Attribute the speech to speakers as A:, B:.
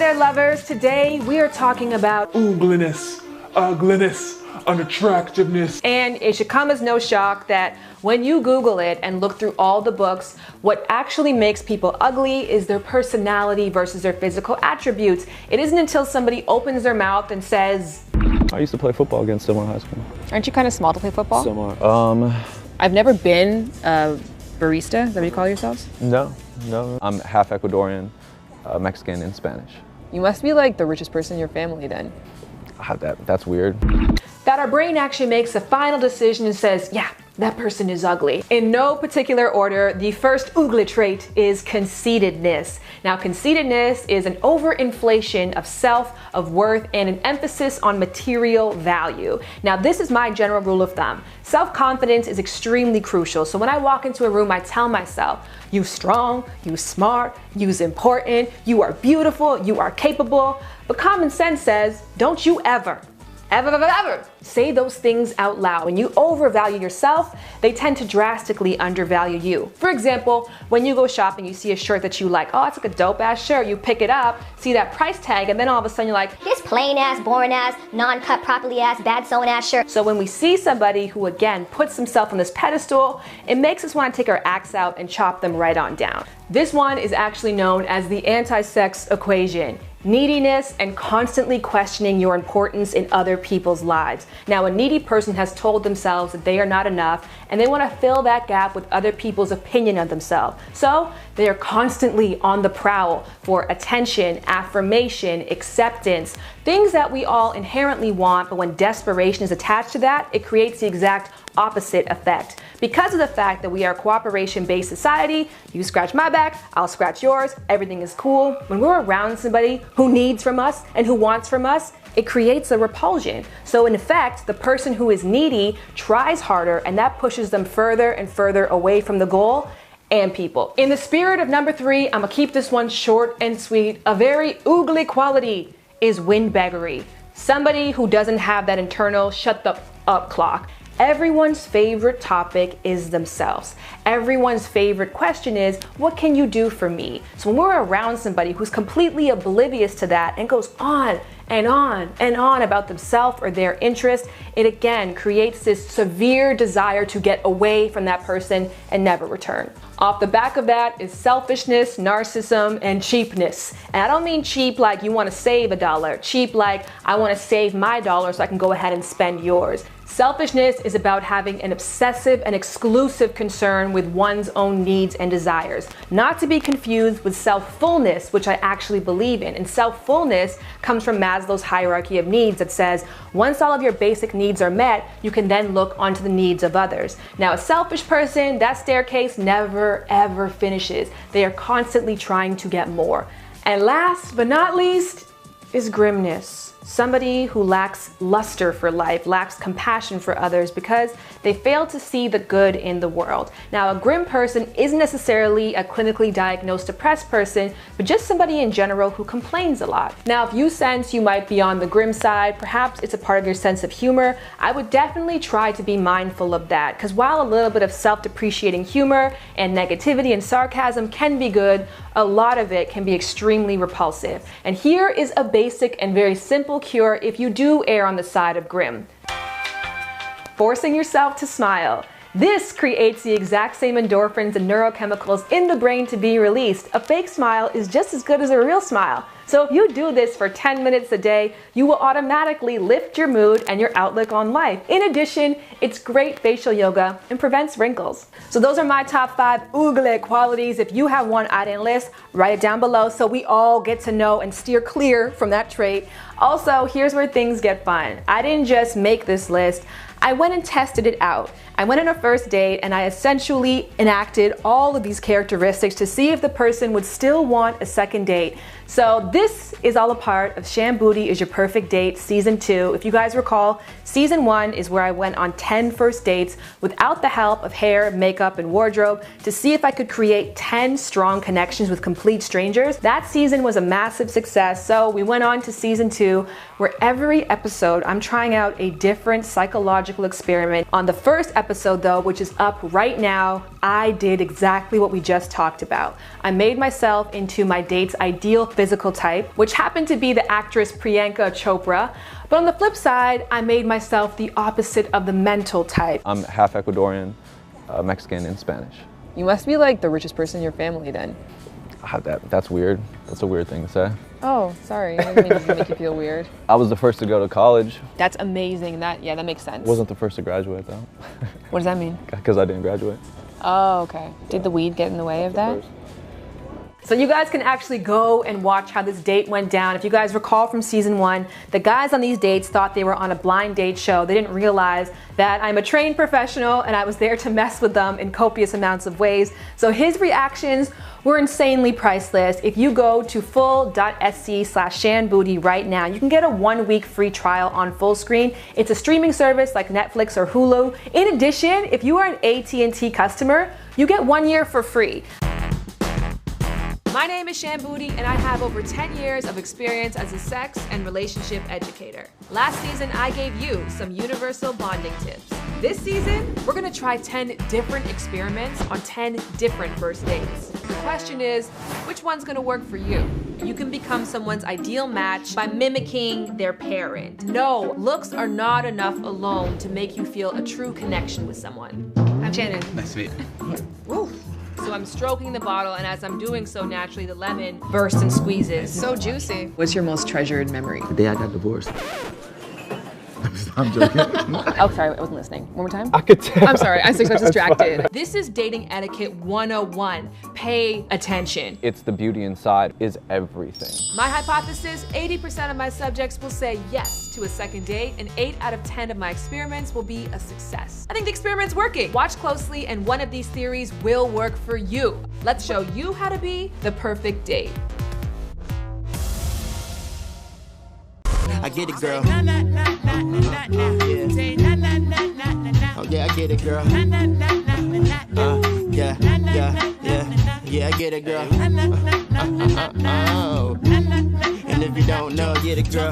A: there, lovers. Today we are talking about
B: oogliness, ugliness, unattractiveness.
A: And it should come as no shock that when you Google it and look through all the books, what actually makes people ugly is their personality versus their physical attributes. It isn't until somebody opens their mouth and says,
C: I used to play football against Stillmont High School.
D: Aren't you kind of small to play football?
C: Stillmont.
D: I've never been a barista. Is that what you call yourselves?
C: No. I'm half Ecuadorian, Mexican, and Spanish.
D: You must be like the richest person in your family then.
C: That's weird.
A: That our brain actually makes a final decision and says, yeah, that person is ugly. In no particular order, the first oogly trait is conceitedness. Now, conceitedness is an overinflation of self, of worth, and an emphasis on material value. Now, this is my general rule of thumb. Self-confidence is extremely crucial. So when I walk into a room, I tell myself, you strong, you smart, you's important, you are beautiful, you are capable. But common sense says, don't you ever say those things out loud. When you overvalue yourself, they tend to drastically undervalue you. For example, when you go shopping, you see a shirt that you like. Oh, it's like a dope ass shirt. You pick it up, see that price tag, and then all of a sudden you're like,
E: this plain ass, boring ass, non-cut properly ass, bad sewn ass shirt.
A: So when we see somebody who again puts himself on this pedestal, it makes us want to take our axe out and chop them right on down. This one is actually known as the anti-sex equation. Neediness and constantly questioning your importance in other people's lives. Now, a needy person has told themselves that they are not enough and they want to fill that gap with other people's opinion of themselves. So they are constantly on the prowl for attention, affirmation, acceptance, things that we all inherently want, but when desperation is attached to that, it creates the exact opposite effect. Because of the fact that we are a cooperation-based society, you scratch my back, I'll scratch yours, everything is cool. When we're around somebody who needs from us and who wants from us, it creates a repulsion. So in effect, the person who is needy tries harder and that pushes them further and further away from the goal and people. In the spirit of number 3, I'm gonna keep this one short and sweet. A very oogly quality is windbaggery. Somebody who doesn't have that internal shut the up clock. Everyone's favorite topic is themselves. Everyone's favorite question is, what can you do for me? So when we're around somebody who's completely oblivious to that and goes on and on and on about themselves or their interest, it again creates this severe desire to get away from that person and never return. Off the back of that is selfishness, narcissism, and cheapness. And I don't mean cheap like you want to save $1. Cheap like I want to save my dollar so I can go ahead and spend yours. Selfishness is about having an obsessive and exclusive concern with one's own needs and desires, not to be confused with self-fullness, which I actually believe in. And self-fullness comes from Maslow's hierarchy of needs that says, once all of your basic needs are met, you can then look onto the needs of others. Now, a selfish person, that staircase never ever finishes. They are constantly trying to get more. And last but not least is grimness. Somebody who lacks luster for life, lacks compassion for others because they fail to see the good in the world. Now, a grim person isn't necessarily a clinically diagnosed depressed person, but just somebody in general who complains a lot. Now, if you sense you might be on the grim side, perhaps it's a part of your sense of humor, I would definitely try to be mindful of that, because while a little bit of self-depreciating humor and negativity and sarcasm can be good, a lot of it can be extremely repulsive. And here is a basic and very simple cure if you do err on the side of grim. Forcing yourself to smile. This creates the exact same endorphins and neurochemicals in the brain to be released. A fake smile is just as good as a real smile. So if you do this for 10 minutes a day, you will automatically lift your mood and your outlook on life. In addition, it's great facial yoga and prevents wrinkles. So those are my top 5 oogly qualities. If you have one I didn't list, write it down below so we all get to know and steer clear from that trait. Also, here's where things get fun. I didn't just make this list. I went and tested it out. I went on a first date and I essentially enacted all of these characteristics to see if the person would still want a second date. So this is all a part of Sham Booty is Your Perfect Date Season 2. If you guys recall, Season 1 is where I went on 10 first dates without the help of hair, makeup, and wardrobe to see if I could create 10 strong connections with complete strangers. That season was a massive success, so we went on to Season 2, where every episode I'm trying out a different psychological experiment. On the first episode though, which is up right now, I did exactly what we just talked about. I made myself into my date's ideal physical type, which happened to be the actress Priyanka Chopra. But on the flip side, I made myself the opposite of the mental type.
C: I'm half Ecuadorian, Mexican, and Spanish.
D: You must be like the richest person in your family then.
C: That's weird. That's a weird thing to say.
D: Oh, sorry. I didn't mean to make you feel weird.
C: I was the first to go to college.
D: That's amazing. That makes sense.
C: Wasn't the first to graduate though.
D: What does that mean?
C: Because I didn't graduate.
D: Oh, okay. Did the weed get in the way of that?
A: So you guys can actually go and watch how this date went down. If you guys recall from season 1, the guys on these dates thought they were on a blind date show. They didn't realize that I'm a trained professional and I was there to mess with them in copious amounts of ways. So his reactions were insanely priceless. If you go to full.sc/shanbooty right now, you can get a 1-week free trial on Fullscreen. It's a streaming service like Netflix or Hulu. In addition, if you are an AT&T customer, you get 1 year for free. My name is Shan Boody, and I have over 10 years of experience as a sex and relationship educator. Last season, I gave you some universal bonding tips. This season, we're gonna try 10 different experiments on 10 different first dates. The question is, which one's gonna work for you? You can become someone's ideal match by mimicking their parent. No, looks are not enough alone to make you feel a true connection with someone. I'm Shannon.
F: Nice to meet you.
A: Woo. So I'm stroking the bottle, and as I'm doing so, naturally the lemon bursts and squeezes. So juicy.
D: What's your most treasured memory?
F: The day I got divorced. I'm joking.
D: Oh, sorry, I wasn't listening. One more time?
C: I could tell.
D: I'm sorry, I was distracted.
A: This is dating etiquette 101. Pay attention.
C: It's the beauty inside is everything.
A: My hypothesis, 80% of my subjects will say yes to a second date, and 8 out of 10 of my experiments will be a success. I think the experiment's working. Watch closely, and one of these theories will work for you. Let's show you how to be the perfect date.
G: I get it, girl. Oh yeah, I get it, girl. Yeah, I get it, girl. Oh. And if you don't know, get it, girl.